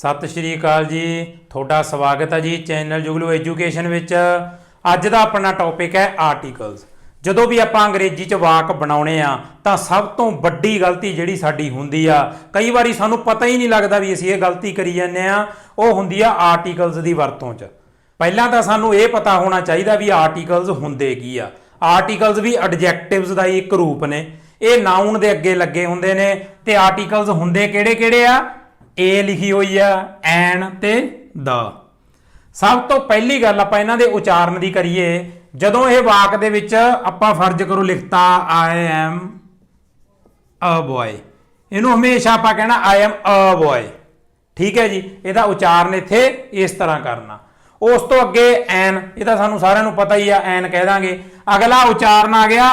सत श्री अकाल जी, थोड़ा स्वागत है जी चैनल जुगलू एजुकेशन विच। अज का अपना टॉपिक है आर्टिकल्स। ਜਦੋਂ भी आप अंग्रेजी च वाक बनाने तो सब तो वड्डी गलती जिहड़ी साडी हुंदी आ, कई बारी सानू पता ही नहीं लगता भी असीं ये गलती करी जाने आ, वो हुंदी आ आर्टिकल्स की वरतों च। पहलां तां सानू ये पता होना चाहिए भी आर्टिकल्स हुंदे की आ। आर्टिकल्स भी एडजैक्टिव्स का एक रूप ने, ये नाउन दे अगे लगे हुंदे ने। ते आर्टिकल्स हुंदे किहड़े किहड़े आ? ए लिखी हुई आ, एन ते द। सब तो पहली गल आपां इन्हां दे उचारण दी करिए। जदों ये वाक दे विच आपां फर्ज करो लिखता आई एम अ बॉय, इनू हमेशा आपां कहना आई एम अ बॉय। ठीक है जी, इहदा उचारण इत्थे इस तरह करना। उस तो अगे एन, ये तां सानू सारिआं नू पता ही आ, एन कह दांगे। अगला उचारण आ गया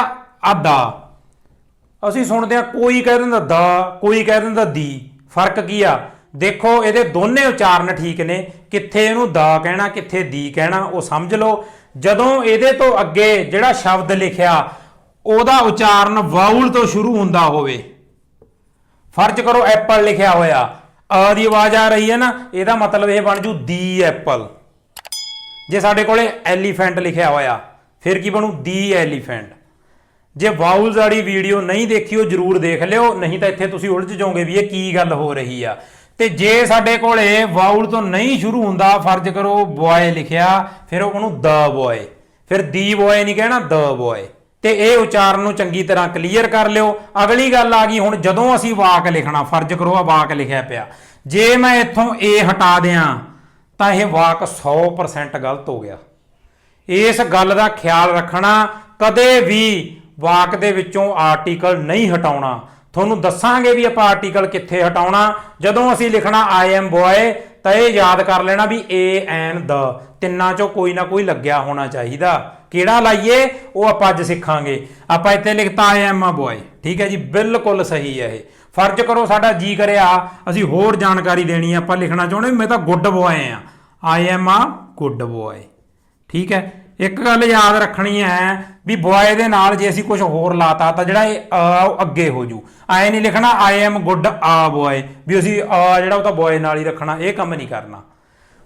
अदा। असीं सुणदे आ कोई कह दिंदा द, कोई कह दिंदा दी। फर्क की आ? देखो ये दोने उचारण ठीक ने, कित्थे इहनू द कहना कित्थे दी कहना, वो समझ लो। जदों ये तो अगे जिहड़ा शब्द लिखिया उहदा उचारण वाउल तो शुरू हुंदा होवे, फर्ज करो एप्पल लिखिया होया, अ दी आवाज आ रही है ना, इहदा मतलब यह बन जू दी एप्पल। जे साडे कोले एलीफेंट लिखिया होया फिर की बनू? दी एलीफेंट। जे वाउल्स वाली वीडियो नहीं देखी हो जरूर देख लियो, नहीं तो इत्थे तुसीं उलझ जाओगे भी ये की गल हो रही आ। ते जे साडे कोले वाउल तो नहीं शुरू हुंदा, फर्ज करो बॉय लिखिया, फिर उहनूं द बॉय, फिर दी बॉय नहीं कहना द बॉय। ते ये उचारण नूं चंगी तरह क्लीयर कर लियो। अगली गल आ गई हुण, जदों असीं वाक लिखना, फर्ज करो आ वाक लिखिया पिया, जे मैं इत्थों ए हटा दियां तां यह वाक 100% गलत हो गया। इस गल का ख्याल रखना, कदे भी वाक दे विचों आर्टिकल नहीं हटाउणा। तुहानूं दसांगे भी आपां आर्टिकल कित्थे हटाउणा। जदों असीं लिखना आई एम बॉय तां ये याद कर लेना भी ए एन द तिन्नां चों कोई ना कोई लग्या होना चाहिए। किहड़ा लाइए वो आपां अज सिखांगे। आपां इत्थे लिखता आई एम अ बॉय, ठीक है जी, बिल्कुल सही है ये। फर्ज करो साडा जी करिया असीं होर जानकारी देनी है, आपां लिखना चाहुंदे मैं तां गुड बॉय आ, I am a good boy. ठीक है, एक गल याद रखनी है भी बॉय दे नाल जे असीं कुछ होर लाता तो जिहड़ा अगे हो जू। आए नहीं लिखना I am good uh boy भी असीं जिहड़ा वो बॉय नाल ही रखना, ये काम नहीं करना।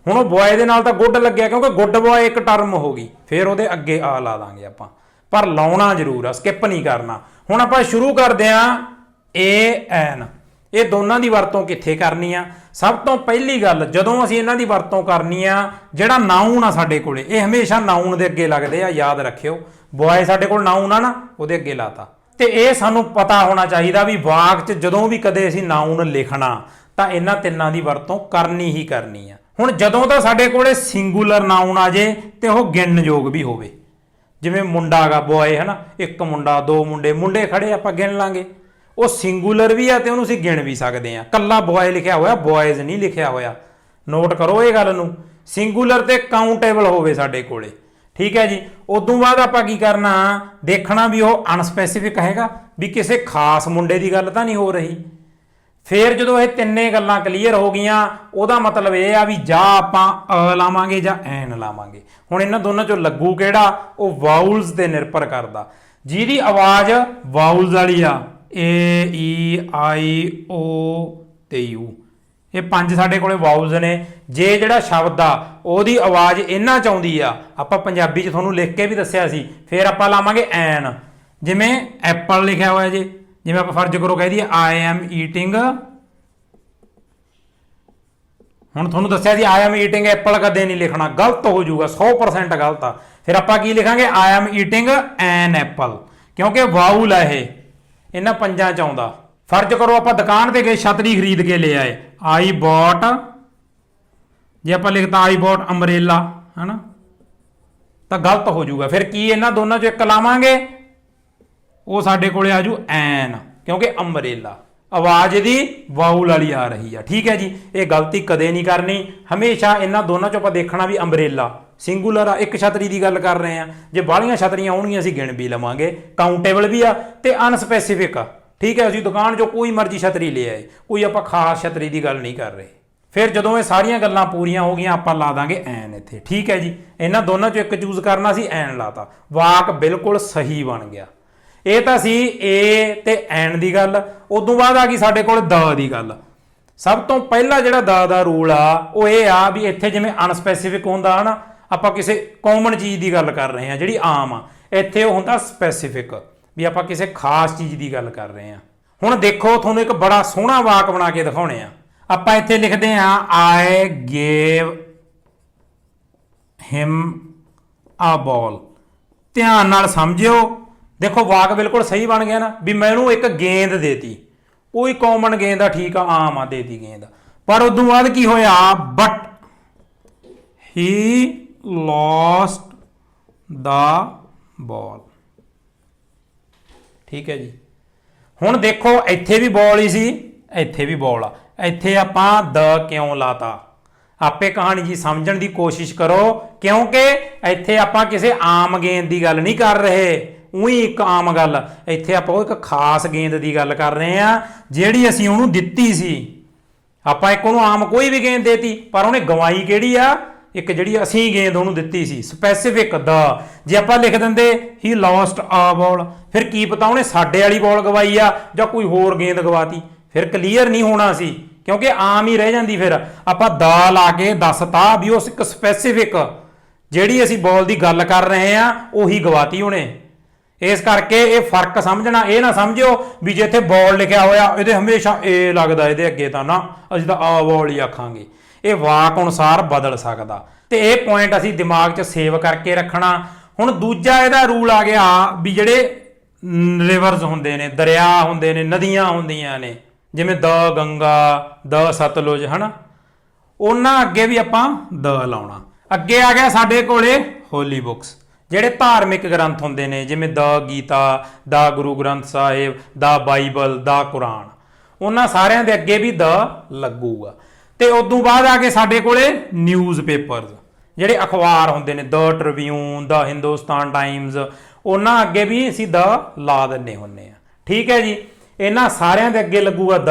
हुण वो बॉय दे नाल तां गुड लग्गिया क्योंकि गुड बॉय एक टर्म हो गई, फिर वो अगे आ ला दांगे आपां, पर लाउणा जरूर आ, स्किप नहीं करना। हुण आपां शुरू करदे आं ए एन। ये दोनों की वरतों कित्थे करनी आ? सब तो पहली गल, जदों असीं इन्हां दी वरतों करनी आ, जिहड़ा नाउन आ साडे कोले, ये हमेशा नाउन दे अगे लगदे आ, याद रखियो। बॉय साडे कोल नाउन आ ना, उहदे अगे लाता। ते ये सानूं पता होना चाहिए भी वाक च जदों भी कदे असीं नाउन लिखना तां इन्हां तिन्नां दी वरतों करनी ही करनी आ। हुण जदों तां साडे कोले सिंगूलर नाउन आ जे ते ओह गिणनयोग भी होवे, जिवें मुंडा गा बॉय है ना, एक मुंडा दो मुंडे, मुंडे खड़े आपां गिण लांगे, वो सिंगूलर भी आ ते उहनूं असीं गिण भी सकते हैं। कल्ला बॉय लिखिया होया, बॉयज़ नहीं लिखिया होया। नोट करो ये गल नूं, सिंगूलर ते काउंटेबल होवे साडे कोले। ठीक है जी, उदों बाद आपां की करना, देखना भी वो अनस्पैसिफिक हैगा, भी किसी खास मुंडे की गल तां नहीं हो रही। फिर जदों ये तिन्ने गल्लां क्लीयर हो गईयां, उहदा मतलब ये आ भी जा आपां अ लावांगे जां एन लावांगे। हुण इन्हां दोनां चों लगू किहड़ा, वो वाउल्स ते निर्भर करदा। जिहदी आवाज़ वाउल्स वाली आ, ए ई आई ओ ते यू, ये पंज साडे कोले वाउल्स ने। जे जिहड़ा शब्द आ ओहदी आवाज़ इन्हां च आउंदी आ, आपां पंजाबी च तुहानूं लिख के भी दस्सिया सी, फिर आपां लावांगे एन। जिवें एप्पल लिखिया होया जे, जिवें आपां फर्ज करो कह दईए आई एम ईटिंग, हुण तुहानूं दस्सिया सी आई एम ईटिंग एप्पल कदे नहीं लिखना, गलत हो जाऊगा, 100% गलत आ। फिर आपां की लिखांगे I am eating an apple, क्योंकि वाउल है ये, इन्हां पंजां च आउंदा। फर्ज करो आपां दुकान ते गए छतरी खरीद के ले आए, आई बॉट, जे आपां लिखता आई बॉट अम्बरेला है ना, तो गलत हो जाऊगा। फिर की इन्हां दोनों चों एक लावांगे, वो साडे कोले आजू एन, क्योंकि अम्बरेला आवाज़ दी वाउल वाली आ रही है। ठीक है जी, ये गलती कदे नहीं करनी। हमेशा इन्हां दोनों चों आपां देखना भी अम्बरेला सिंगूलर आ, एक छतरी की गल कर रहे हैं। जे बाहलियां छतरियां आउणगियां असीं गिण भी लवांगे, काउंटेबल भी आ ते अनस्पैसिफिक आ। ठीक है, असीं दुकान चों कोई मर्जी छतरी ले आए, कोई आपां खास छतरी की गल नहीं कर रहे। फिर जदों ये सारियां गल्लां पूरीआं हो गईयां, आपां ला दांगे एन इत्थे। ठीक है जी, इन्हां दोनों चों एक चूज करना सी, एन लाता, वाक बिल्कुल सही बन गया। ये तां सी ए ते एन की गल। उदों बाद आ गई साडे कोल द की गल। सब तो पहला जिहड़ा द रूल आ वो ये आ भी इत्थे जिवें अनस्पैसीफिक हुंदा है ना, आपां किसी कॉमन चीज़ की गल कर रहे हैं जिहड़ी आम आ, इत्थे वो हुंदा स्पैसीफिक भी आपां किसी खास चीज़ की गल कर रहे हैं। हुण देखो तुहानूं एक बड़ा सोहना वाक बना के दिखाउने आ। आपां इत्थे लिखदे आ I gave him a ball. ध्यान नाल समझियो, देखो वाक बिल्कुल सही बन गया ना भी मैनू एक गेंद देती, कोई कॉमन गेंद आ, ठीक आ, आम आ, देती गेंद, पर उदों बाद की होया but he lost the ball. ठीक है जी। हुण देखो इत्थे भी बॉल ही सी, इत्थे भी बॉल आ, इत्थे आपां द क्यों लाता, आपे कहानी जी समझण की कोशिश करो, क्योंकि इत्थे आपां किसी आम गेंद की गल नहीं कर रहे, उही एक आम गल, इत्थे आपां एक खास गेंद की गल कर रहे हैं जिहड़ी असीं उहनूं दित्ती सी। आपां एक उहनूं आम कोई भी गेंद देती, पर उहने गवाई किहड़ी आ, एक जिहड़ी असीं गेंद उहनूं दित्ती सी स्पैसीफिक द। जे आपां लिख दिंदे ही लॉस्ट आ बॉल, फिर की पता उहने साडे वाली बॉल गवाई आ जां कोई होर गेंद गवाती, फिर क्लीयर नहीं होना सी, क्योंकि आम ही रह जाती। फिर आपां द ला के दसता भी उस एक स्पैसीफिक जिहड़ी असीं बॉल की गल कर रहे हैं उही गवाती उहने। इस करके ये फर्क समझना, ये ना समझियो भी जे इत्थे बॉल लिखिया होया ये हमेशा ए लगदा इहदे अगे तां ना असीं तां आ बॉल ही आखांगे, ये वाक अनुसार बदल सकदा, ते ये पॉइंट असीं दिमाग 'च सेव करके रखना। हुण दूजा इहदा रूल आ गया भी जिहड़े रिवर्स हुंदे ने, दरिया हुंदे ने, नदियां हुंदियां ने, जिवें द गंगा, द सतलुज, है ना, उन्हां अगे भी आपां द लाउणा। अगे आ गया साडे कोले होली बुक्स, ਜਿਹੜੇ ਧਾਰਮਿਕ ਗ੍ਰੰਥ ਹੁੰਦੇ ਨੇ, ਜਿਵੇਂ ਦ ਗੀਤਾ, ਦਾ ਗੁਰੂ ਗ੍ਰੰਥ ਸਾਹਿਬ, ਦਾ ਬਾਈਬਲ, ਦਾ ਕੁਰਾਨ, ਉਹਨਾਂ ਸਾਰਿਆਂ ਦੇ ਅੱਗੇ ਵੀ ਦ ਲੱਗੂਗਾ। ਤੇ ਉਦੋਂ ਬਾਅਦ ਆ ਕੇ ਸਾਡੇ ਕੋਲੇ ਨਿਊਜ਼ਪੇਪਰਸ, ਜਿਹੜੇ ਅਖਬਾਰ ਹੁੰਦੇ ਨੇ, the Tribune, the Hindustan Times, ਉਹਨਾਂ ਅੱਗੇ ਵੀ ਅਸੀਂ ਦ ਲਾ ਦਿੰਦੇ ਹੁੰਦੇ ਆ। ਠੀਕ ਹੈ ਜੀ। ਇਹਨਾਂ ਸਾਰਿਆਂ ਦੇ ਅੱਗੇ ਲੱਗੂਗਾ ਦ,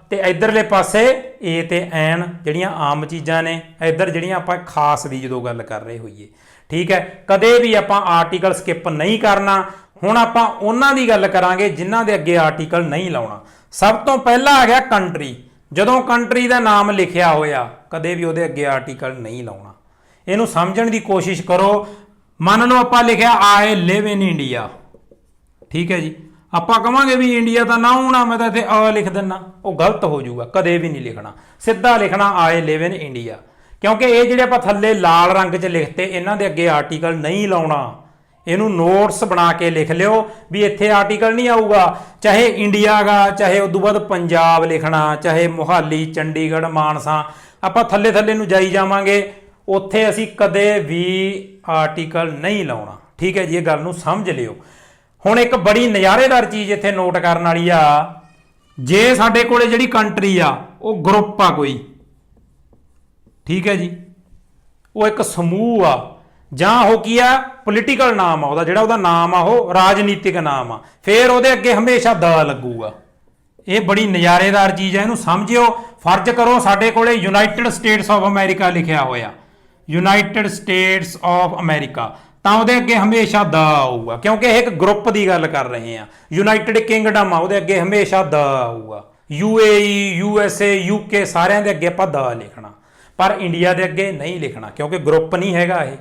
ਤੇ ਇਧਰਲੇ ਪਾਸੇ ਏ ਤੇ ਐਨ ਜਿਹੜੀਆਂ ਆਮ ਚੀਜ਼ਾਂ ਨੇ, ਇਧਰ ਜਿਹੜੀਆਂ ਆਪਾਂ ਖਾਸ ਦੀ ਜਦੋਂ ਗੱਲ ਕਰ ਰਹੇ ਹੋਈਏ। ठीक है, कदे भी आपां आर्टिकल स्किप नहीं करना। हुण आपां उन्हां दी गल करांगे जिन्हां दे अगे आर्टिकल नहीं लाउणा। सब तो पहला आ गया कंट्री, जदों कंट्री दा नाम लिखिया होया कदे भी उहदे अगे आर्टिकल नहीं लाउणा। इहनूं समझण दी कोशिश करो। मान लो आपां लिखिया आई लिव इन इंडिया, ठीक है जी, आपां कहांगे भी इंडिया दा नाउन आ, मैं तां इत्थे आ लिख दिंदा, वो गलत हो जाऊगा, कदे भी नहीं लिखना, सीधा लिखना आई लिव इन इंडिया। क्योंकि ये ਜਿਹੜੇ ਆਪਾਂ ਥੱਲੇ ਲਾਲ ਰੰਗ 'ਚ ਲਿਖਤੇ ਇਹਨਾਂ ਦੇ ਅੱਗੇ ਆਰਟੀਕਲ ਨਹੀਂ ਲਾਉਣਾ। ਇਹਨੂੰ ਨੋਟਸ ਬਣਾ ਕੇ ਲਿਖ ਲਿਓ ਵੀ ਇੱਥੇ ਆਰਟੀਕਲ ਨਹੀਂ ਆਊਗਾ, ਚਾਹੇ ਇੰਡੀਆ ਗਾ, ਚਾਹੇ ਉਦੋਂ ਬਾਅਦ ਪੰਜਾਬ ਲਿਖਣਾ, ਚਾਹੇ ਮੁਹਾਲੀ, ਚੰਡੀਗੜ੍ਹ, ਮਾਨਸਾ, ਆਪਾਂ ਥੱਲੇ ਥੱਲੇ ਨੂੰ ਜਾਈ ਜਾਵਾਂਗੇ, ਉੱਥੇ ਅਸੀਂ ਕਦੇ ਵੀ ਆਰਟੀਕਲ ਨਹੀਂ ਲਾਉਣਾ। ਠੀਕ ਹੈ ਜੀ, ਇਹ ਗੱਲ ਨੂੰ ਸਮਝ ਲਿਓ। ਹੁਣ ਇੱਕ ਬੜੀ ਨਜ਼ਾਰੇਦਾਰ ਚੀਜ਼ ਇੱਥੇ ਨੋਟ ਕਰਨ ਵਾਲੀ ਆ, ਜੇ ਸਾਡੇ ਕੋਲੇ ਜਿਹੜੀ ਕੰਟਰੀ ਆ ਉਹ ਗਰੁੱਪ ਆ ਕੋਈ, ठीक है जी, वो एक समूह आ, ਜਾਂ ਉਹ ਕੀ ਆ ਪੋਲੀਟੀਕਲ ਨਾਮ ਆ ਉਹਦਾ, ਜਿਹੜਾ ਉਹਦਾ ਨਾਮ ਆ ਉਹ ਰਾਜਨੀਤਿਕ ਨਾਮ ਆ, ਫਿਰ ਉਹਦੇ ਅੱਗੇ ਹਮੇਸ਼ਾ ਦ ਲੱਗੂਗਾ। ਇਹ ਬੜੀ ਨਜ਼ਾਰੇਦਾਰ ਚੀਜ਼ ਹੈ, ਇਹਨੂੰ ਸਮਝਿਓ। ਫਰਜ਼ ਕਰੋ ਸਾਡੇ ਕੋਲੇ ਯੂਨਾਈਟਿਡ ਸਟੇਟਸ ਆਫ ਅਮਰੀਕਾ ਲਿਖਿਆ ਹੋਇਆ, ਯੂਨਾਈਟਿਡ ਸਟੇਟਸ ਆਫ ਅਮਰੀਕਾ, ਤਾਂ ਉਹਦੇ ਅੱਗੇ ਹਮੇਸ਼ਾ ਦ ਆਊਗਾ, ਕਿਉਂਕਿ ਇਹ ਇੱਕ ਗਰੁੱਪ ਦੀ ਗੱਲ ਕਰ ਰਹੇ ਆ। ਯੂਨਾਈਟਿਡ ਕਿੰਗਡਮ ਆ, ਉਹਦੇ ਅੱਗੇ ਹਮੇਸ਼ਾ ਦ ਆਊਗਾ। UAE, USA, UK, ਸਾਰਿਆਂ ਦੇ ਅੱਗੇ ਆਪਾਂ ਦ ਲਿਖਣਾ, पर इंडिया के अगे नहीं लिखना, क्योंकि ग्रुप नहीं हैगा। ये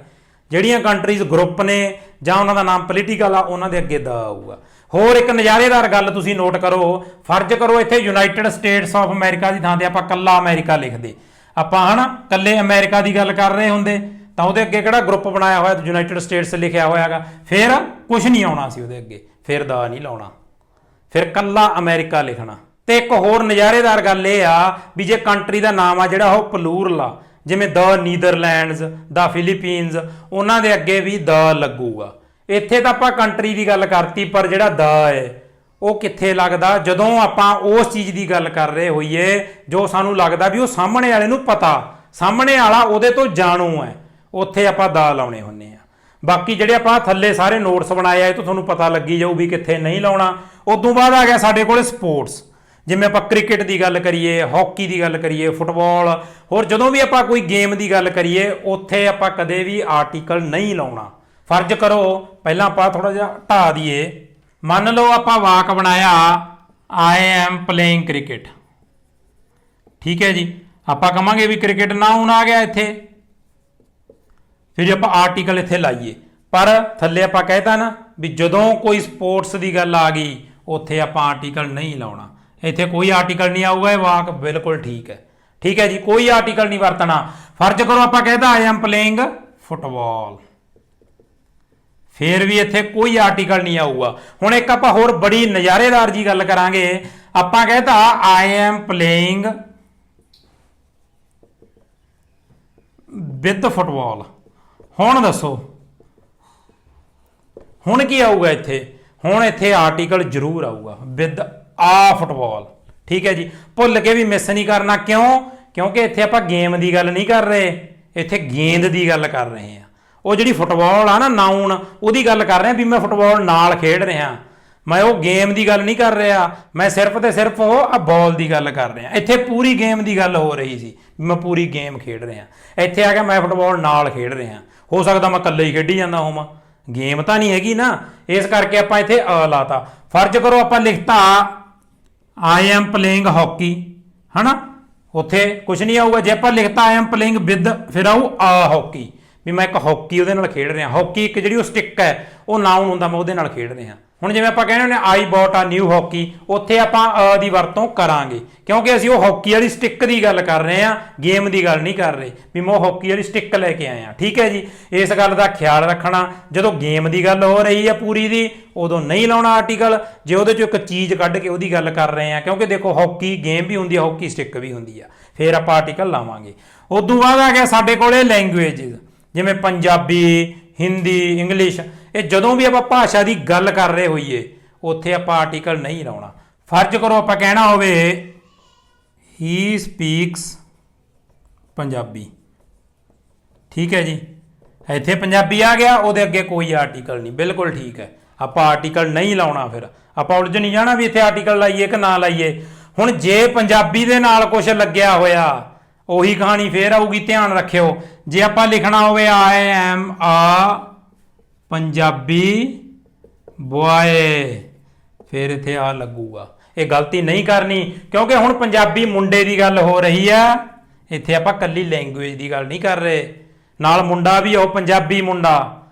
ਜਿਹੜੀਆਂ ਕੰਟਰੀਜ਼ ਗਰੁੱਪ ਨੇ ਜਾਂ ਉਹਨਾਂ ਦਾ ਨਾਮ ਪੋਲੀਟੀਕਲ ਆ, ਉਹਨਾਂ ਦੇ ਅੱਗੇ ਦ ਆਊਗਾ। ਹੋਰ ਇੱਕ ਨਜ਼ਾਰੇਦਾਰ ਗੱਲ ਤੁਸੀਂ ਨੋਟ ਕਰੋ, ਫਰਜ਼ ਕਰੋ ਇੱਥੇ ਯੂਨਾਈਟਿਡ ਸਟੇਟਸ ਆਫ ਅਮਰੀਕਾ ਦੀ ਥਾਂ ਤੇ ਆਪਾਂ ਕੱਲਾ ਅਮਰੀਕਾ ਲਿਖਦੇ, ਆਪਾਂ ਹਨਾ ਕੱਲੇ ਅਮਰੀਕਾ ਦੀ ਗੱਲ ਕਰ ਰਹੇ ਹੁੰਦੇ, ਤਾਂ ਉਹਦੇ ਅੱਗੇ ਕਿਹੜਾ ਗਰੁੱਪ ਬਣਾਇਆ ਹੋਇਆ ਯੂਨਾਈਟਿਡ ਸਟੇਟਸ ਲਿਖਿਆ ਹੋਇਆ ਹੈਗਾ, ਫਿਰ ਕੁਝ ਨਹੀਂ ਆਉਣਾ ਸੀ ਉਹਦੇ ਅੱਗੇ, ਫਿਰ ਦਾ ਨਹੀਂ ਲਾਉਣਾ, ਫਿਰ ਕੱਲਾ ਅਮਰੀਕਾ ਲਿਖਣਾ। ਤੇ ਇੱਕ ਹੋਰ ਨਜ਼ਾਰੇਦਾਰ ਗੱਲ ਇਹ ਆ ਵੀ ਜੇ ਕੰਟਰੀ ਦਾ ਨਾਮ ਆ ਜਿਹੜਾ ਉਹ ਪਲੂਰਲ ਆ, ਜਿਵੇਂ ਦ ਨੀਦਰਲੈਂਡਸ, ਦ ਫਿਲੀਪੀਨਸ, ਉਹਨਾਂ ਦੇ ਅੱਗੇ ਵੀ ਦ ਲੱਗੂਗਾ। ਇੱਥੇ ਤਾਂ ਆਪਾਂ ਕੰਟਰੀ ਦੀ ਗੱਲ ਕਰਤੀ, ਪਰ ਜਿਹੜਾ ਦ ਹੈ ਉਹ ਕਿੱਥੇ ਲੱਗਦਾ, ਜਦੋਂ ਆਪਾਂ ਉਸ ਚੀਜ਼ ਦੀ ਗੱਲ ਕਰ ਰਹੇ ਹੋਈਏ ਜੋ ਸਾਨੂੰ ਲੱਗਦਾ ਵੀ ਉਹ ਸਾਹਮਣੇ ਵਾਲੇ ਨੂੰ ਪਤਾ, ਸਾਹਮਣੇ ਵਾਲਾ ਉਹਦੇ ਤੋਂ ਜਾਣੂ ਹੈ, ਉੱਥੇ ਆਪਾਂ ਦ ਲਾਉਣੇ ਹੁੰਦੇ ਆ। ਬਾਕੀ ਜਿਹੜੇ ਆਪਾਂ ਥੱਲੇ ਸਾਰੇ ਨੋਟਸ ਬਣਾਏ ਆ, ਇਹ ਤੋਂ ਤੁਹਾਨੂੰ ਪਤਾ ਲੱਗੀ ਜਾਊ ਵੀ ਕਿੱਥੇ ਨਹੀਂ ਲਾਉਣਾ। ਉਦੋਂ ਬਾਅਦ ਆ ਗਿਆ ਸਾਡੇ ਕੋਲ ਸਪੋਰਟਸ, ਜਿਵੇਂ ਆਪਾਂ ਕ੍ਰਿਕਟ ਦੀ ਗੱਲ ਕਰੀਏ, ਹਾਕੀ ਦੀ ਗੱਲ ਕਰੀਏ, ਫੁੱਟਬਾਲ, ਹੋਰ ਜਦੋਂ ਵੀ ਆਪਾਂ ਕੋਈ ਗੇਮ ਦੀ ਗੱਲ ਕਰੀਏ, ਉੱਥੇ ਆਪਾਂ ਕਦੇ ਵੀ ਆਰਟੀਕਲ ਨਹੀਂ ਲਾਉਣਾ। ਫਰਜ਼ ਕਰੋ ਪਹਿਲਾਂ ਆਪਾਂ ਥੋੜਾ ਜਿਹਾ ਢਾ ਦਈਏ, ਮੰਨ ਲਓ ਆਪਾਂ ਵਾਕ ਬਣਾਇਆ ਆਈ ਐਮ ਪਲੇਇੰਗ ਕ੍ਰਿਕਟ, ठीक है जी। ਆਪਾਂ ਕਹਾਂਗੇ ਵੀ ਕ੍ਰਿਕਟ ਨਾਉਨ ਆ ਗਿਆ ਇੱਥੇ, ਫਿਰ ਜੇ ਆਪਾਂ ਆਰਟੀਕਲ ਇੱਥੇ ਲਾਈਏ, ਪਰ ਥੱਲੇ ਆਪਾਂ ਕਹਿਤਾ ਨਾ ਵੀ ਜਦੋਂ ਕੋਈ ਸਪੋਰਟਸ ਦੀ ਗੱਲ ਆ ਗਈ ਉੱਥੇ ਆਪਾਂ ਆਰਟੀਕਲ ਨਹੀਂ ਲਾਉਣਾ। ਇੱਥੇ ਕੋਈ ਆਰਟੀਕਲ ਨਹੀਂ ਆਊਗਾ, ਇਹ ਵਾਕ ਬਿਲਕੁਲ ਠੀਕ ਹੈ। ਠੀਕ ਹੈ ਜੀ, ਕੋਈ ਆਰਟੀਕਲ ਨਹੀਂ ਵਰਤਣਾ। ਫਰਜ਼ ਕਰੋ ਆਪਾਂ ਕਹਿਤਾ ਆਈ ਐਮ ਪਲੇਇੰਗ ਫੁੱਟਬਾਲ, ਫਿਰ ਵੀ ਇੱਥੇ ਕੋਈ ਆਰਟੀਕਲ ਨਹੀਂ ਆਊਗਾ। ਹੁਣ ਇੱਕ ਆਪਾਂ ਹੋਰ ਬੜੀ ਨਜ਼ਾਰੇਦਾਰ ਜੀ ਗੱਲ ਕਰਾਂਗੇ। ਆਪਾਂ ਕਹਿਤਾ I am playing with football. ਹੁਣ ਦੱਸੋ ਹੁਣ ਕੀ ਆਊਗਾ ਇੱਥੇ? ਹੁਣ ਇੱਥੇ ਆਰਟੀਕਲ ਜ਼ਰੂਰ ਆਊਗਾ ਵਿਦ ਆ ਫੁੱਟਬਾਲ। ਠੀਕ ਹੈ ਜੀ, ਭੁੱਲ ਕੇ ਵੀ ਮਿਸ ਨਹੀਂ ਕਰਨਾ। ਕਿਉਂ? ਕਿਉਂਕਿ ਇੱਥੇ ਆਪਾਂ ਗੇਮ ਦੀ ਗੱਲ ਨਹੀਂ ਕਰ ਰਹੇ, ਇੱਥੇ ਗੇਂਦ ਦੀ ਗੱਲ ਕਰ ਰਹੇ ਹਾਂ। ਉਹ ਜਿਹੜੀ ਫੁੱਟਬਾਲ ਆ ਨਾ ਨਾਉਨ, ਉਹਦੀ ਗੱਲ ਕਰ ਰਹੇ ਵੀ ਮੈਂ ਫੁੱਟਬਾਲ ਨਾਲ ਖੇਡ ਰਿਹਾ, ਮੈਂ ਉਹ ਗੇਮ ਦੀ ਗੱਲ ਨਹੀਂ ਕਰ ਰਿਹਾ, ਮੈਂ ਸਿਰਫ ਤੇ ਸਿਰਫ ਉਹ ਆ ਬਾਲ ਦੀ ਗੱਲ ਕਰ ਰਿਹਾ। ਇੱਥੇ ਪੂਰੀ ਗੇਮ ਦੀ ਗੱਲ ਹੋ ਰਹੀ ਸੀ, ਮੈਂ ਪੂਰੀ ਗੇਮ ਖੇਡ ਰਿਹਾ। ਇੱਥੇ ਆ ਕੇ ਮੈਂ ਫੁੱਟਬਾਲ ਨਾਲ ਖੇਡ ਰਿਹਾ, ਹੋ ਸਕਦਾ ਮੈਂ ਇਕੱਲੇ ਹੀ ਖੇਡੀ ਜਾਂਦਾ ਹੋਵਾਂ, ਗੇਮ ਤਾਂ ਨਹੀਂ ਹੈਗੀ ਨਾ। ਇਸ ਕਰਕੇ ਆਪਾਂ ਇੱਥੇ ਅ ਲਾਤਾ। ਫਰਜ਼ ਕਰੋ ਆਪਾਂ ਲਿਖਤਾ ਆਈ ਐਮ ਪਲੇਇੰਗ ਹਾਕੀ, ਹਨਾ, ਉੱਥੇ ਕੁਝ ਨਹੀਂ ਆਊਗਾ। ਜੇ ਆਪਾਂ ਲਿਖਤਾ ਆਈ ਐਮ ਪਲੇਇੰਗ ਵਿਦ, ਫਿਰ ਆਊ ਆ ਹਾਕੀ, ਵੀ ਮੈਂ ਇੱਕ ਹਾਕੀ ਉਹਦੇ ਨਾਲ ਖੇਡ ਰਿਹਾ। ਹਾਕੀ ਇੱਕ ਜਿਹੜੀ ਉਹ ਸਟਿੱਕ ਹੈ, ਉਹ ਨਾਉਨ ਹੁੰਦਾ, ਮੈਂ ਉਹਦੇ ਨਾਲ ਖੇਡ ਰਿਹਾ। ਹੁਣ ਜਿਵੇਂ ਆਪਾਂ ਕਹਿੰਦੇ ਹੁੰਦੇ ਆਈ ਬੌਟ ਆ ਨਿਊ ਹਾਕੀ, ਉੱਥੇ ਆਪਾਂ ਅ ਦੀ ਵਰਤੋਂ ਕਰਾਂਗੇ ਕਿਉਂਕਿ ਅਸੀਂ ਉਹ ਹਾਕੀ ਵਾਲੀ ਸਟਿੱਕ ਦੀ ਗੱਲ ਕਰ ਰਹੇ ਹਾਂ, ਗੇਮ ਦੀ ਗੱਲ ਨਹੀਂ ਕਰ ਰਹੇ ਵੀ ਮੈਂ ਉਹ ਹਾਕੀ ਵਾਲੀ ਸਟਿੱਕ ਲੈ ਕੇ ਆਇਆ। ਠੀਕ ਹੈ ਜੀ, ਇਸ ਗੱਲ ਦਾ ਖਿਆਲ ਰੱਖਣਾ। ਜਦੋਂ ਗੇਮ ਦੀ ਗੱਲ ਹੋ ਰਹੀ ਹੈ ਪੂਰੀ ਦੀ, ਉਦੋਂ ਨਹੀਂ ਲਾਉਣਾ ਆਰਟੀਕਲ। ਜੇ ਉਹਦੇ 'ਚੋਂ ਇੱਕ ਚੀਜ਼ ਕੱਢ ਕੇ ਉਹਦੀ ਗੱਲ ਕਰ ਰਹੇ ਹਾਂ, ਕਿਉਂਕਿ ਦੇਖੋ ਹਾਕੀ ਗੇਮ ਵੀ ਹੁੰਦੀ ਹੈ, ਹਾਕੀ ਸਟਿੱਕ ਵੀ ਹੁੰਦੀ ਆ, ਫਿਰ ਆਪਾਂ ਆਰਟੀਕਲ ਲਾਵਾਂਗੇ। ਉਦੋਂ ਬਾਅਦ ਆ ਗਿਆ ਸਾਡੇ ਕੋਲੇ ਲੈਂਗੁਏਜਿਸ, ਜਿਵੇਂ ਪੰਜਾਬੀ, ਹਿੰਦੀ, ਇੰਗਲਿਸ਼। ਇਹ ਜਦੋਂ ਵੀ ਆਪਾਂ ਭਾਸ਼ਾ ਦੀ ਗੱਲ ਕਰ ਰਹੇ ਹੋਈਏ ਉੱਥੇ ਆਪਾਂ ਆਰਟੀਕਲ ਨਹੀਂ ਲਾਉਣਾ। ਫਰਜ਼ ਕਰੋ ਆਪਾਂ ਕਹਿਣਾ ਹੋਵੇ ਹੀ ਸਪੀਕਸ ਪੰਜਾਬੀ। ਠੀਕ ਹੈ ਜੀ, ਇੱਥੇ ਪੰਜਾਬੀ ਆ ਗਿਆ, ਉਹਦੇ ਅੱਗੇ ਕੋਈ ਆਰਟੀਕਲ ਨਹੀਂ, ਬਿਲਕੁਲ ਠੀਕ ਹੈ। ਆਪਾਂ ਆਰਟੀਕਲ ਨਹੀਂ ਲਾਉਣਾ, ਫਿਰ ਆਪਾਂ ਉਲਝ ਨਹੀਂ ਜਾਣਾ ਵੀ ਇੱਥੇ ਆਰਟੀਕਲ ਲਾਈਏ ਕਿ ਨਾ ਲਾਈਏ। ਹੁਣ ਜੇ ਪੰਜਾਬੀ ਦੇ ਨਾਲ ਕੁਝ ਲੱਗਿਆ ਹੋਇਆ, ਉਹੀ ਕਹਾਣੀ ਫੇਰ ਆਊਗੀ, ਧਿਆਨ ਰੱਖਿਓ। ਜੇ ਆਪਾਂ ਲਿਖਣਾ ਹੋਵੇ ਆਈ ਐਮ ਆ ਪੰਜਾਬੀ ਬੁਆਏ, ਫਿਰ ਇੱਥੇ ਆ ਲੱਗੂਗਾ। ਇਹ ਗਲਤੀ ਨਹੀਂ ਕਰਨੀ ਕਿਉਂਕਿ ਹੁਣ ਪੰਜਾਬੀ ਮੁੰਡੇ ਦੀ ਗੱਲ ਹੋ ਰਹੀ ਆ, ਇੱਥੇ ਆਪਾਂ ਕੱਲੀ ਲੈਂਗੁਏਜ ਦੀ ਗੱਲ ਨਹੀਂ ਕਰ ਰਹੇ, ਨਾਲ ਮੁੰਡਾ ਵੀ ਉਹ ਪੰਜਾਬੀ ਮੁੰਡਾ।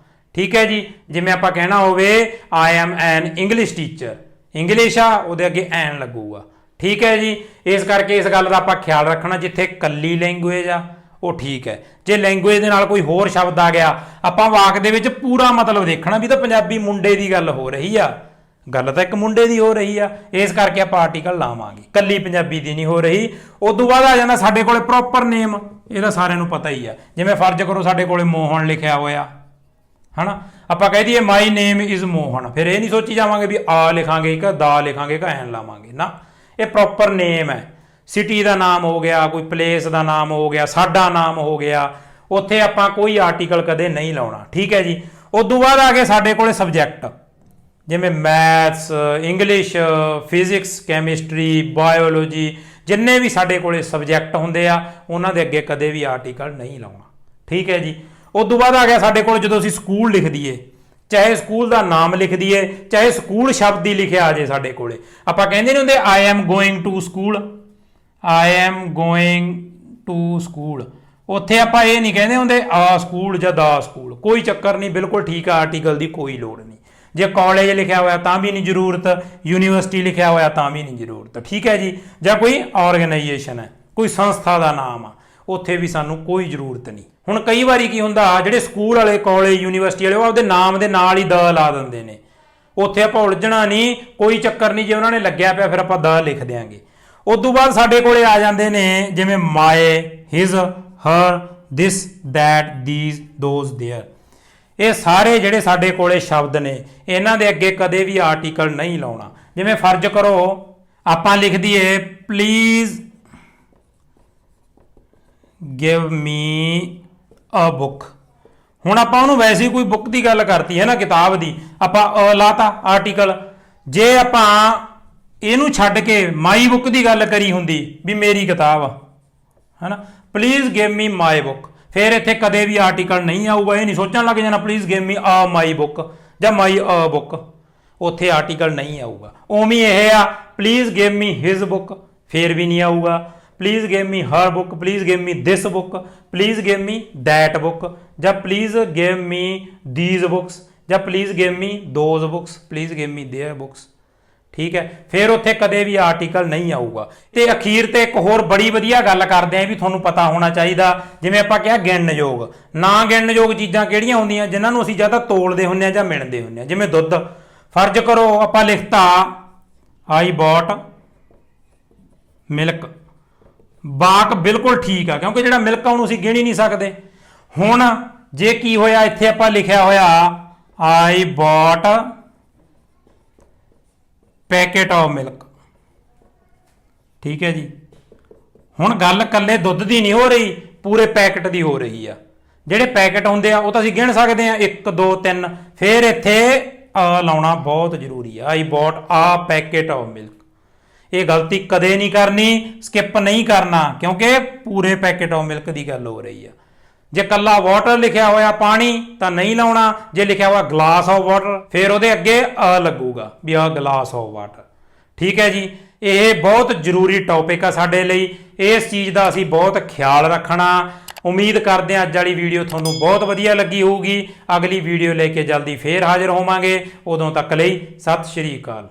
ਠੀਕ ਹੈ ਜੀ, ਜਿਵੇਂ ਆਪਾਂ ਕਹਿਣਾ ਹੋਵੇ I M N English teacher, English ਆ, ਉਹਦੇ ਅੱਗੇ ਐਨ ਲੱਗੂਗਾ। ਠੀਕ ਹੈ ਜੀ, ਇਸ ਕਰਕੇ ਇਸ ਗੱਲ ਦਾ ਆਪਾਂ ਖਿਆਲ ਰੱਖਣਾ, ਜਿੱਥੇ ਕੱਲੀ ਲੈਂਗੁਏਜ ਆ ਉਹ ਠੀਕ ਹੈ। ਜੇ ਲੈਂਗੁਏਜ ਦੇ ਨਾਲ ਕੋਈ ਹੋਰ ਸ਼ਬਦ ਆ ਗਿਆ, ਆਪਾਂ ਵਾਕ ਦੇ ਵਿੱਚ ਪੂਰਾ ਮਤਲਬ ਦੇਖਣਾ ਵੀ ਤਾਂ ਪੰਜਾਬੀ ਮੁੰਡੇ ਦੀ ਗੱਲ ਹੋ ਰਹੀ ਆ, ਗੱਲ ਤਾਂ ਇੱਕ ਮੁੰਡੇ ਦੀ ਹੋ ਰਹੀ ਆ, ਇਸ ਕਰਕੇ ਆਪਾਂ ਆਰਟੀਕਲ ਲਾਵਾਂਗੇ, ਕੱਲੀ ਪੰਜਾਬੀ ਦੀ ਨਹੀਂ ਹੋ ਰਹੀ। ਉਦੋਂ ਬਾਅਦ ਆ ਜਾਂਦਾ ਸਾਡੇ ਕੋਲੇ ਪ੍ਰੋਪਰ ਨੇਮ, ਇਹਦਾ ਸਾਰਿਆਂ ਨੂੰ ਪਤਾ ਹੀ ਆ। ਜਿਵੇਂ ਫਰਜ਼ ਕਰੋ ਸਾਡੇ ਕੋਲੇ ਮੋਹਨ ਲਿਖਿਆ ਹੋਇਆ, ਹਨਾ, ਆਪਾਂ ਕਹਿ ਦਈਏ ਮਾਈ ਨੇਮ ਇਜ਼ ਮੋਹਨ, ਫਿਰ ਇਹ ਨਹੀਂ ਸੋਚੀ ਜਾਵਾਂਗੇ ਵੀ ਆ ਲਿਖਾਂਗੇ ਕਿ ਦਾ ਲਿਖਾਂਗੇ ਕਿ ਐਨ ਲਾਵਾਂਗੇ ਨਾ। ਇਹ ਪ੍ਰੋਪਰ ਨੇਮ ਹੈ, ਸਿਟੀ ਦਾ ਨਾਮ ਹੋ ਗਿਆ, ਕੋਈ ਪਲੇਸ ਦਾ ਨਾਮ ਹੋ ਗਿਆ, ਸਾਡਾ ਨਾਮ ਹੋ ਗਿਆ, ਉੱਥੇ ਆਪਾਂ ਕੋਈ ਆਰਟੀਕਲ ਕਦੇ ਨਹੀਂ ਲਾਉਣਾ। ਠੀਕ ਹੈ ਜੀ, ਉਦੋਂ ਬਾਅਦ ਆ ਗਏ ਸਾਡੇ ਕੋਲੇ ਸਬਜੈਕਟ, ਜਿਵੇਂ maths, English, physics, chemistry, biology, ਜਿੰਨੇ ਵੀ ਸਾਡੇ ਕੋਲੇ ਸਬਜੈਕਟ ਹੁੰਦੇ ਆ ਉਹਨਾਂ ਦੇ ਅੱਗੇ ਕਦੇ ਵੀ ਆਰਟੀਕਲ ਨਹੀਂ ਲਾਉਣਾ। ਠੀਕ ਹੈ ਜੀ, ਉਦੋਂ ਬਾਅਦ ਆ ਗਿਆ ਸਾਡੇ ਕੋਲ ਜਦੋਂ ਅਸੀਂ ਸਕੂਲ ਲਿਖ ਦਈਏ, ਚਾਹੇ ਸਕੂਲ ਦਾ ਨਾਮ ਲਿਖ ਦਈਏ, ਚਾਹੇ ਸਕੂਲ ਸ਼ਬਦ ਹੀ ਲਿਖਿਆ ਆ ਜੇ ਸਾਡੇ ਕੋਲੇ, ਆਪਾਂ ਕਹਿੰਦੇ ਨਹੀਂ ਹੁੰਦੇ I am going to school, I am going to school, ਉੱਥੇ ਆਪਾਂ ਇਹ ਨਹੀਂ ਕਹਿੰਦੇ ਹੁੰਦੇ ਆ ਸਕੂਲ ਜਾਂ ਦਾ ਸਕੂਲ, ਕੋਈ ਚੱਕਰ ਨਹੀਂ, ਬਿਲਕੁਲ ਠੀਕ ਆ, ਆਰਟੀਕਲ ਦੀ ਕੋਈ ਲੋੜ ਨਹੀਂ। ਜੇ ਕਾਲਜ ਲਿਖਿਆ ਹੋਇਆ ਤਾਂ ਵੀ ਨਹੀਂ ਜ਼ਰੂਰਤ, ਯੂਨੀਵਰਸਿਟੀ ਲਿਖਿਆ ਹੋਇਆ ਤਾਂ ਵੀ ਨਹੀਂ ਜ਼ਰੂਰਤ। ਠੀਕ ਹੈ ਜੀ, ਜਾਂ ਕੋਈ ਆਰਗੇਨਾਈਜੇਸ਼ਨ ਹੈ, ਕੋਈ ਸੰਸਥਾ ਦਾ ਨਾਮ ਆ, ਉੱਥੇ ਵੀ ਸਾਨੂੰ ਕੋਈ ਜ਼ਰੂਰਤ ਨਹੀਂ। ਹੁਣ ਕਈ ਵਾਰੀ ਕੀ ਹੁੰਦਾ, ਜਿਹੜੇ ਸਕੂਲ ਵਾਲੇ, ਕਾਲਜ, ਯੂਨੀਵਰਸਿਟੀ ਵਾਲੇ, ਉਹ ਆਪਦੇ ਨਾਮ ਦੇ ਨਾਲ ਹੀ ਦਾ ਲਾ ਦਿੰਦੇ ਨੇ, ਉੱਥੇ ਆਪਾਂ ਉਲਝਣਾ ਨਹੀਂ, ਕੋਈ ਚੱਕਰ ਨਹੀਂ। ਜੇ ਉਹਨਾਂ ਨੇ ਲੱਗਿਆ ਪਿਆ ਫਿਰ ਆਪਾਂ ਦਾ ਲਿਖ ਦਿਆਂਗੇ। ਉਦੋਂ ਬਾਅਦ ਸਾਡੇ ਕੋਲੇ ਆ ਜਾਂਦੇ ਨੇ ਜਿਵੇਂ my, his, her, this, that, these, those, their. ਇਹ ਸਾਰੇ ਜਿਹੜੇ ਸਾਡੇ ਕੋਲੇ ਸ਼ਬਦ ਨੇ, ਇਹਨਾਂ ਦੇ ਅੱਗੇ ਕਦੇ ਵੀ ਆਰਟੀਕਲ ਨਹੀਂ ਲਾਉਣਾ। ਜਿਵੇਂ ਫਰਜ਼ ਕਰੋ ਆਪਾਂ ਲਿਖ ਦਈਏ please give me a book, ਹੁਣ ਆਪਾਂ ਉਹਨੂੰ ਵੈਸੇ ਹੀ ਕੋਈ ਬੁੱਕ ਦੀ ਗੱਲ ਕਰਤੀ ਹੈ ਨਾ, ਕਿਤਾਬ ਦੀ, ਆਪਾਂ ਅ ਲਾਤਾ ਆਰਟੀਕਲ। ਜੇ ਆਪਾਂ ਇਹਨੂੰ ਛੱਡ ਕੇ ਮਾਈ ਬੁੱਕ ਦੀ ਗੱਲ ਕਰੀ ਹੁੰਦੀ ਵੀ ਮੇਰੀ ਕਿਤਾਬ ਆ, ਹੈ ਨਾ, please give me my book, ਫਿਰ ਇੱਥੇ ਕਦੇ ਵੀ ਆਰਟੀਕਲ ਨਹੀਂ ਆਊਗਾ। ਇਹ ਨਹੀਂ ਸੋਚਣ ਲੱਗ ਜਾਣਾ ਪਲੀਜ਼ ਗਿਵ ਮੀ ਆ ਮਾਈ ਬੁੱਕ ਜਾਂ ਮਾਈ ਅ ਬੁੱਕ, ਉੱਥੇ ਆਰਟੀਕਲ ਨਹੀਂ ਆਊਗਾ। ਉਵੇਂ ਇਹ ਆ please give me his book, ਫਿਰ ਵੀ ਨਹੀਂ ਆਊਗਾ। Please give me her book, please give me this book, please give me that book, ਜਾਂ please give me these books, ਜਾਂ please give me those books, please give me their books. ठीक है, फिर उत्थे कदे भी आर्टिकल नहीं आऊगा। तो अखीर ते एक होर बड़ी वधिया गल करते हैं भी तुहानूं पता होना चाहिए, जिवें आपां कहा गिणनयोग, ना गिणनयोग चीज़ां किहड़ियां हुंदियां जिन्हां नूं असीं जां तां तोलदे हुंदे आ जां मिणदे हुंदे आ। जिवें दुੱਧ, फर्ज करो आपां लिखता आई बॉट मिल्क, वाक बिल्कुल ठीक आ क्योंकि जिहड़ा मिल्क आ उहनूं असीं गिण ही नहीं सकदे। हुण जे की होया इत्थे आपां लिखिया होया I bought packet of milk, ठीक है जी। हुण गल कल्ले दुੱਧ दी नहीं हो रही, पूरे पैकेट दी हो रही आ। ਜਿਹੜੇ पैकेट ਹੁੰਦੇ ਆ ਉਹ ਤਾਂ ਅਸੀਂ ਗਿਣ ਸਕਦੇ ਆ 1 2 3, ਫਿਰ ਇੱਥੇ ਆ ਲਾਉਣਾ ਬਹੁਤ ਜ਼ਰੂਰੀ ਆ। I bought a packet of milk, ਇਹ ਗਲਤੀ ਕਦੇ ਨਹੀਂ ਕਰਨੀ, ਸਕਿਪ ਨਹੀਂ ਕਰਨਾ ਕਿਉਂਕਿ ਪੂਰੇ ਪੈਕੇਟ ਆਫ ਮਿਲਕ ਦੀ ਗੱਲ ਹੋ ਰਹੀ ਆ। ਜੇ ਕੱਲਾ ਵਾਟਰ ਲਿਖਿਆ ਹੋਇਆ ਪਾਣੀ ਤਾਂ ਨਹੀਂ ਲਾਉਣਾ, ਜੇ ਲਿਖਿਆ ਹੋਇਆ ਗਲਾਸ ਆਫ ਵਾਟਰ ਫਿਰ ਉਹਦੇ ਅੱਗੇ ਆ ਲੱਗੂਗਾ ਵੀ ਆ ਗਲਾਸ ਆਫ ਵਾਟਰ। ਠੀਕ ਹੈ ਜੀ, ਇਹ ਬਹੁਤ ਜ਼ਰੂਰੀ ਟੌਪਿਕ ਆ ਸਾਡੇ ਲਈ, ਇਸ ਚੀਜ਼ ਦਾ ਅਸੀਂ ਬਹੁਤ ਖਿਆਲ ਰੱਖਣਾ। ਉਮੀਦ ਕਰਦੇ ਹਾਂ ਅੱਜ ਵਾਲੀ ਵੀਡੀਓ ਤੁਹਾਨੂੰ ਬਹੁਤ ਵਧੀਆ ਲੱਗੀ ਹੋਊਗੀ। ਅਗਲੀ ਵੀਡੀਓ ਲੈ ਕੇ ਜਲਦੀ ਫੇਰ ਹਾਜ਼ਰ ਹੋਵਾਂਗੇ, ਉਦੋਂ ਤੱਕ ਲਈ ਸਤਿ ਸ਼੍ਰੀ ਅਕਾਲ।